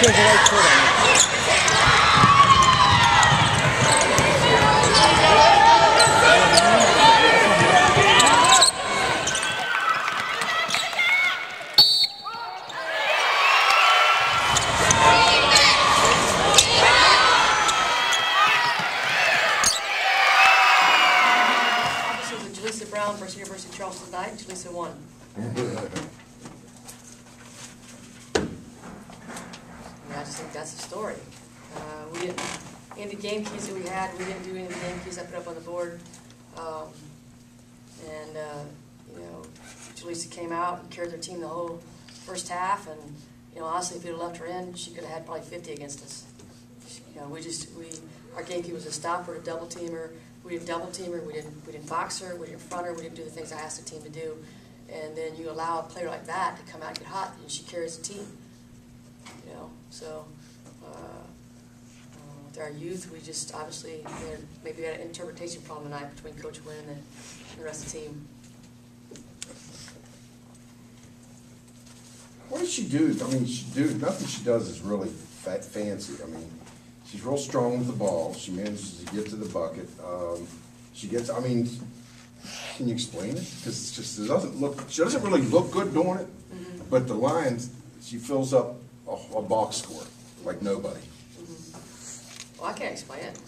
there's a right foot on it. Versus University of Charleston tonight, Jalisa won. I just think that's the story. We didn't, any of the game keys that we had, we didn't do any of the game keys I put up on the board. You know, Jalisa came out and carried their team the whole first half, and you know, honestly, if we'd have left her in, she could have had probably 50 against us. You know, our game key was a stopper, a double teamer. We didn't double team her, we didn't box her, we didn't front her, we didn't do the things I asked the team to do. And then you allow a player like that to come out and get hot, and she carries the team. You know, so with our youth, we just obviously maybe had an interpretation problem tonight between Coach Wynn and the rest of the team. What does she do? I mean, nothing she does is really fancy. I mean, she's real strong with the ball. She manages to get to the bucket. I mean, can you explain it? Because she doesn't really look good doing it, but the lines, she fills up a box score like nobody. Well, I can't explain it.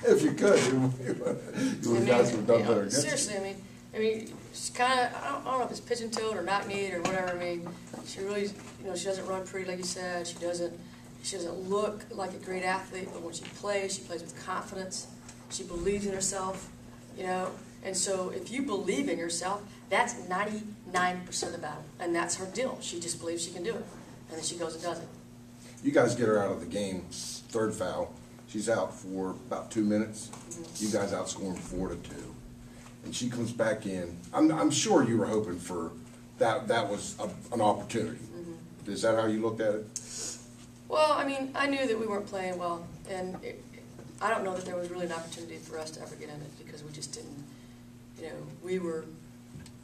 If you could, you guys would have done better against seriously, I mean, she's kind of, I don't know if it's pigeon-toed or knock-kneed or whatever. I mean, she really, you know, she doesn't run pretty like you said. She doesn't look like a great athlete, but when she plays with confidence. She believes in herself, you know. And so if you believe in yourself, that's 99% of the battle. And that's her deal. She just believes she can do it. And then she goes and does it. You guys get her out of the game, third foul. She's out for about 2 minutes. You guys outscore them 4-2. And she comes back in. I'm sure you were hoping for that. That was an opportunity. Is that how you looked at it? Well, I mean, I knew that we weren't playing well, and I don't know that there was really an opportunity for us to ever get in it because we just didn't, you know, we were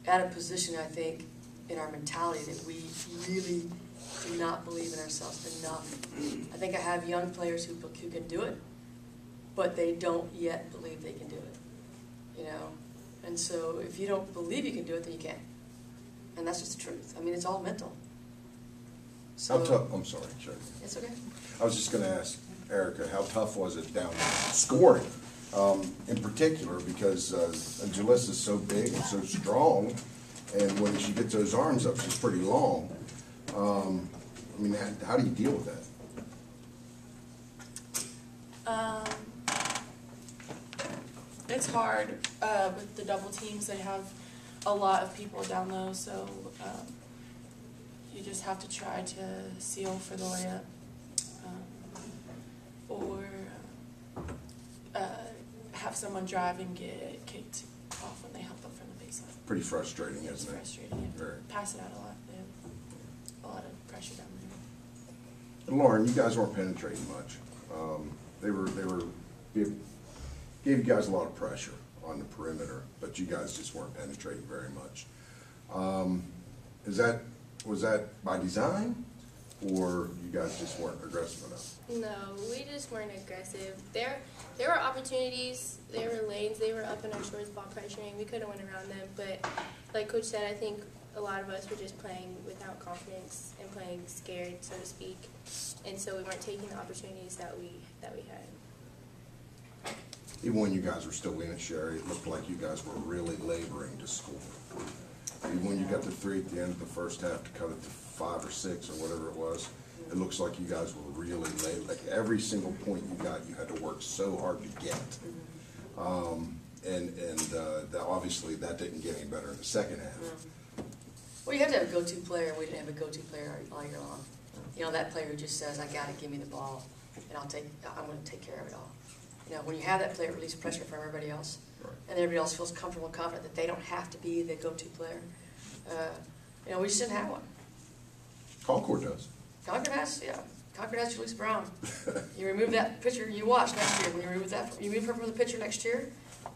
at a position, I think, in our mentality that we really do not believe in ourselves enough. I think I have young players who can do it, but they don't yet believe they can do it, you know. And so if you don't believe you can do it, then you can't. And that's just the truth. I mean, it's all mental. So, how tough? I'm sorry, Chuck. It's okay. I was just going to ask Erica, how tough was it down there scoring, in particular, because Jalissa's so big and so strong, and when she gets those arms up, she's pretty long. I mean, how do you deal with that? It's hard with the double teams. They have a lot of people down low, so you just have to try to seal for the layup, or have someone drive and get it kicked off when they help up from the baseline. Pretty frustrating, isn't it? It's frustrating. Very. Pass it out a lot. They have a lot of pressure down there. And Lauren, you guys weren't penetrating much. Gave you guys a lot of pressure on the perimeter, but you guys just weren't penetrating very much. Was that by design, or you guys just weren't aggressive enough? No, we just weren't aggressive. There were opportunities, there were lanes, they were up in our shores ball pressuring. We could have went around them, but like Coach said, I think a lot of us were just playing without confidence and playing scared, so to speak. And so we weren't taking the opportunities that we had. Even when you guys were still in it, Sherry, it looked like you guys were really laboring to score. Even when you got to 3 at the end of the first half to cut it to 5 or 6 or whatever it was, it looks like you guys were really late. Like every single point you got, you had to work so hard to get. Obviously that didn't get any better in the second half. Well, you have to have a go-to player, and we didn't have a go-to player all year long. You know, that player who just says, "I got to give me the ball, and I'm going to take care of it all." You know, when you have that player, it releases pressure from everybody else, and everybody else feels comfortable and confident that they don't have to be the go-to player. You know, we just didn't have one. Concord does. Concord has, yeah. Concord has Jalisa Brown. You remove that pitcher, you watch next year. When you remove her from the pitcher next year,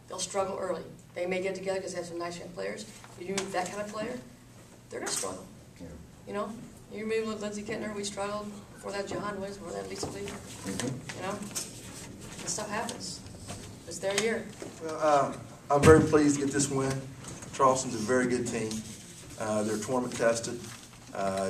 they'll struggle early. They may get together because they have some nice young players. But you remove that kind of player, they're going to struggle. Yeah. You know, you remove Lindsay Kittner, we struggled. before that John Williams, before that Lisa Lee. You know, this stuff happens. It's their year. Well, I'm very pleased to get this win. Charleston's a very good team. They're tournament tested.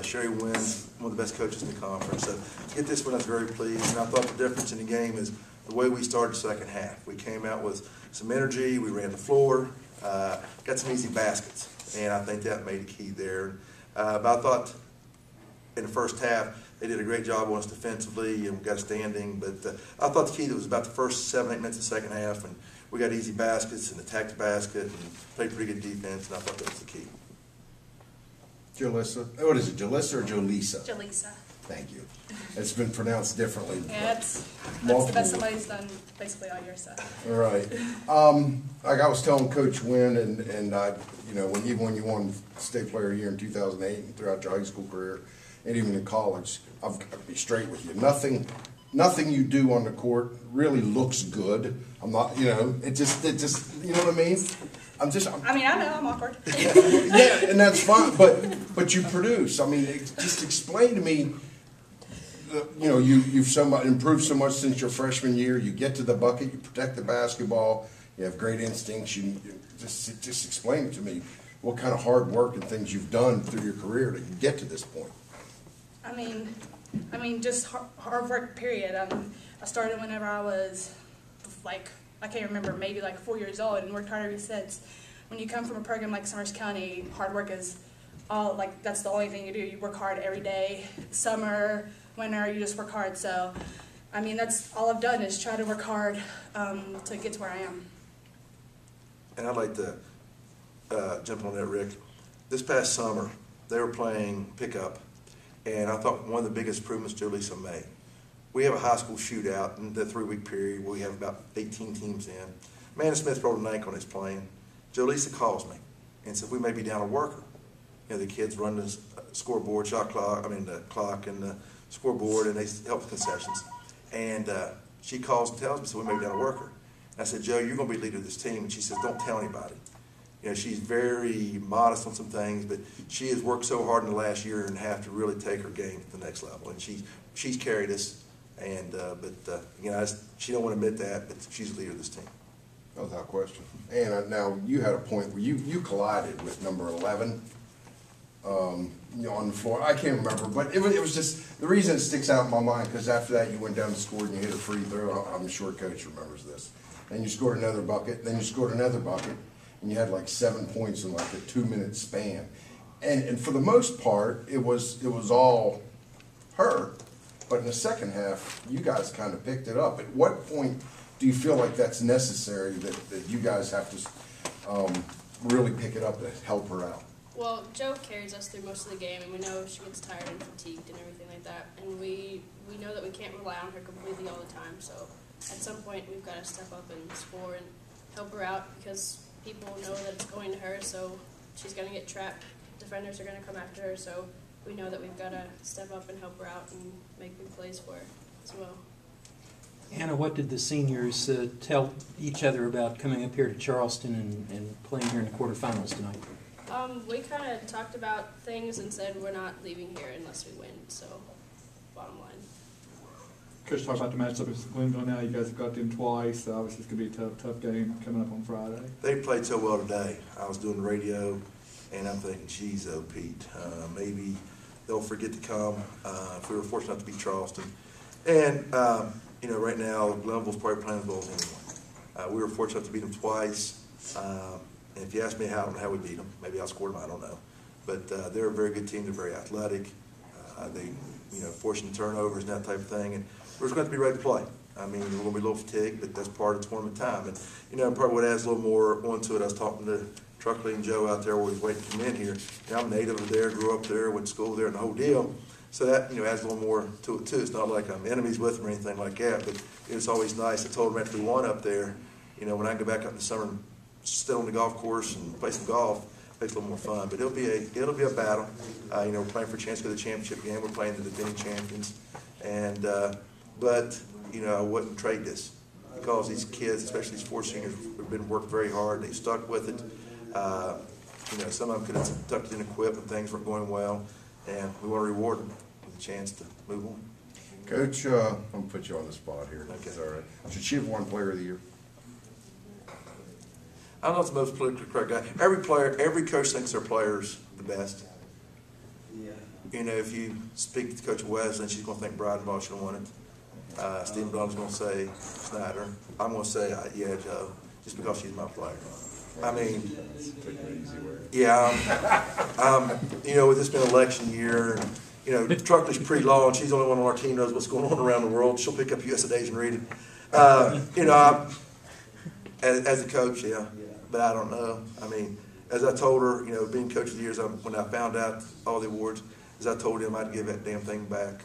Sherry Wynn's one of the best coaches in the conference. So to get this win, I was very pleased. And I thought the difference in the game is the way we started the second half. We came out with some energy. We ran the floor. Got some easy baskets. And I think that made the key there. But I thought in the first half, they did a great job on us defensively and we got a standing. But I thought the key was about the first 7-8 minutes of the second half. And we got easy baskets and attacked the basket and played pretty good defense. And I thought that was the key. Jalissa, what is it, Jalissa or Jolisa? Jaleesa. Thank you. It's been pronounced differently. Yeah, that's the Multiple- best somebody's done basically all year, so. All right. Like I was telling Coach Wynn, and I, you know, even when you won State Player of the Year in 2008 and throughout your high school career, and even in college, I'll be straight with you. Nothing you do on the court really looks good. I'm not, you know, it just, you know what I mean? I mean, I know, I'm awkward. Yeah, and that's fine, but you produce. I mean, just explain to me. You know, you've somewhat improved so much since your freshman year. You get to the bucket, you protect the basketball, you have great instincts. You just explain it to me what kind of hard work and things you've done through your career to get to this point. I mean, just hard work, period. I started whenever I was, like, I can't remember, maybe like 4 years old, and worked hard ever since. When you come from a program like Summers County, hard work is all, like, that's the only thing you do. You work hard every day, summer, winter, you just work hard. So, I mean, that's all I've done is try to work hard to get to where I am. And I'd like to jump on that, Rick. This past summer, they were playing pickup, and I thought one of the biggest improvements Jolisa made. We have a high school shootout in the 3-week period where we have about 18 teams in. Amanda Smith rolled an ankle on his playing. Jolisa calls me and said, we may be down a worker. You know, the kids run the scoreboard, the clock and the scoreboard, and they help with concessions. And she calls and tells me, so we may be down a worker. And I said, Joe, you're going to be leader of this team. And she says, don't tell anybody. You know, she's very modest on some things, but she has worked so hard in the last year and a half to really take her game to the next level. And she's carried us. And you know, she don't want to admit that, but she's the leader of this team. Without question. And now you had a point where you collided with number 11, you know, on the floor. I can't remember, but it was just the reason it sticks out in my mind because after that you went down and scored and you hit a free throw. I'm sure Coach remembers this. Then you scored another bucket. Then you scored another bucket, and you had like 7 points in like a 2-minute span. And for the most part, it was all her. But in the second half, you guys kind of picked it up. At what point do you feel like that's necessary, that you guys have to really pick it up to help her out? Well, Jo carries us through most of the game, and we know she gets tired and fatigued and everything like that. And we know that we can't rely on her completely all the time. So at some point, we've got to step up and score and help her out because people know that it's going to her, so she's going to get trapped. Defenders are going to come after her, so we know that we've got to step up and help her out and make big plays for her as well. Anna, what did the seniors tell each other about coming up here to Charleston and playing here in the quarterfinals tonight? We kind of talked about things and said we're not leaving here unless we win, so bottom line. Coach, talk about the matchup with Glenville now. You guys have got them twice. Obviously, it's going to be a tough game coming up on Friday. They played so well today. I was doing the radio, and I'm thinking, geez, oh, Pete, maybe they'll forget to come if we were fortunate enough to beat Charleston. And, you know, right now, Glenville's probably playing as well as anyone. We were fortunate enough to beat them twice. And if you ask me how we beat them, maybe I scored them, I don't know. But they're a very good team. They're very athletic. They, you know, forcing turnovers and that type of thing. And we're just going to be ready to play. I mean, we're going to be a little fatigued, but that's part of the tournament time. And, you know, probably what adds a little more onto it, I was talking to Truckley and Joe out there while we was waiting to come in here. You know, I'm native of there, grew up there, went to school there, and the whole deal. So that, you know, adds a little more to it, too. It's not like I'm enemies with them or anything like that, but it's always nice. I told them after we won up there, you know, when I go back up in the summer and sit on the golf course and play some golf, it makes it a little more fun. But it'll be a battle. You know, we're playing for a chance to go to the championship game. We're playing the defending champions. And, but, you know, I wouldn't trade this because these kids, especially these 4 seniors, have been working very hard. They've stuck with it. You know, some of them could have tucked it in and quit when things weren't going well. And we want to reward them with a chance to move on. Coach, I'm gonna put you on the spot here. Okay. Is that all right? Should she have won Player of the Year? I'm not the most politically correct guy. Every coach thinks their player's the best. You know, if you speak to Coach Wesley, she's going to think Breidenbach should have won it. Stephen Donald's going to say Snyder. I'm going to say, yeah, Joe, just because she's my player. I mean, yeah, you know, with this being election year, and, you know, Truckley's pre-law, and she's the only one on our team knows what's going on around the world. She'll pick up USA Today and read it. You know, as a coach, yeah, but I don't know. I mean, as I told her, you know, being coach of the year, when I found out all the awards, as I told him, I'd give that damn thing back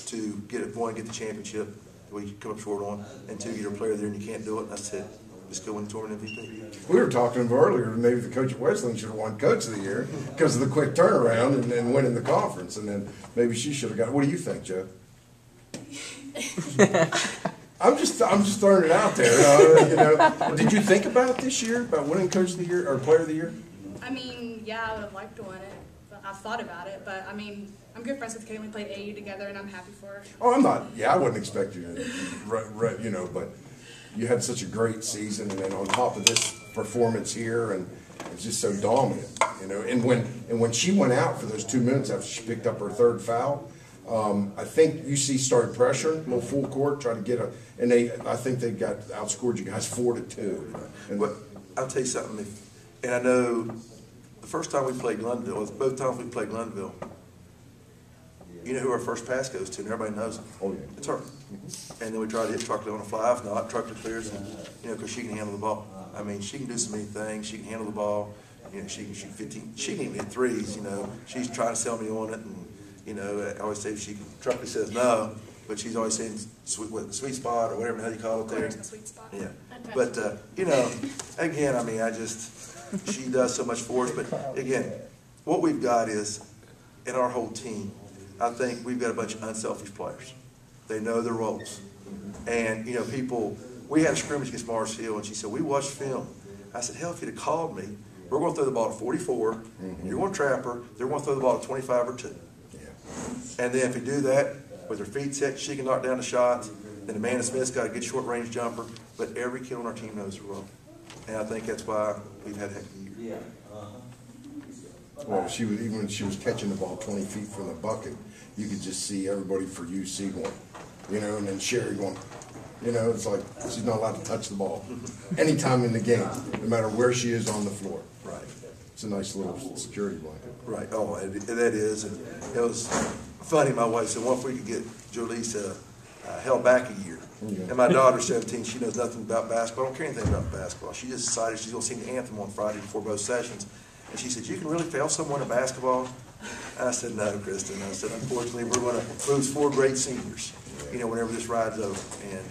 to get it, one, get the championship that we come up short on, and two, get your player there, and you can't do it, and that's it. Just go win the tournament MVP. We were talking earlier, maybe the coach at Wesleyan should have won Coach of the Year because of the quick turnaround and winning the conference, and then maybe she should have got. What do you think, Joe? I'm just throwing it out there. You know, did you think about it this year, about winning Coach of the Year or Player of the Year? I mean, yeah, I would have liked to win it. I've thought about it, but I mean, I'm good friends with Kate. We played AU together, and I'm happy for her. Oh, I'm not. Yeah, I wouldn't expect you to, you know, but you had such a great season, and then on top of this performance here, and it's just so dominant, you know. And when she went out for those 2 minutes after she picked up her third foul, I think UC started pressuring, little full court, trying to get and I think they outscored you guys 4-2. And But I'll tell you something, and I know the first time we played Glenville, both times we played Glenville, you know who our first pass goes to, and everybody knows it. Oh, yeah. It's her. And then we try to hit Truckley on a fly. If not, Truckley clears, and, you know, because she can handle the ball. I mean, she can do so many things. She can handle the ball. You know, she can shoot 15. She can even hit threes. You know, she's trying to sell me on it, and you know, I always say if she can. Truckley says no, but she's always saying sweet spot or whatever the hell you call it there. Where's the sweet spot? Yeah, but you know, again, I mean, she does so much for us. But again, what we've got is in our whole team, I think we've got a bunch of unselfish players. They know their roles, and you know, we had a scrimmage against Mars Hill, and she said we watched film. I said, hell, if you'd have called me, we're going to throw the ball at 44. You're going to trap her. They're going to throw the ball at 25 or 2. And then if you do that, with her feet set, she can knock down the shots. Then Amanda Smith's got a good short-range jumper. But every kid on our team knows her role. And I think that's why we've had a heck of a year. Well, even when she was catching the ball 20 feet from the bucket, you could just see everybody for UC going, you know, and then Sherry going, you know, it's like she's not allowed to touch the ball anytime in the game, no matter where she is on the floor. Right. It's a nice little security blanket. Right. Oh, and that is. And it was funny. My wife said, "What if we could get Jolisa held back a year?" Yeah. And my daughter's 17. She knows nothing about basketball. I don't care anything about basketball. She just decided she's going to sing the anthem on Friday before both sessions. And she said, "You can really fail someone in basketball?" I said, "No, Kristen." I said, "Unfortunately, we're going to lose 4 great seniors, you know, whenever this ride's over. And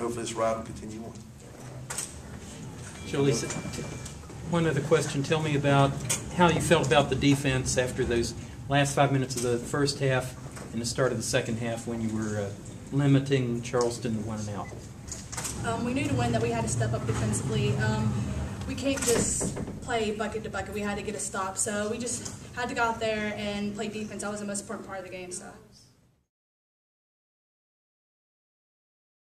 hopefully this ride will continue on." Jolisa, one other question. Tell me about how you felt about the defense after those last 5 minutes of the first half and the start of the second half when you were limiting Charleston to 1 and out. We knew to win that we had to step up defensively. We can't just play bucket to bucket. We had to get a stop. So we just had to go out there and play defense. That was the most important part of the game. So.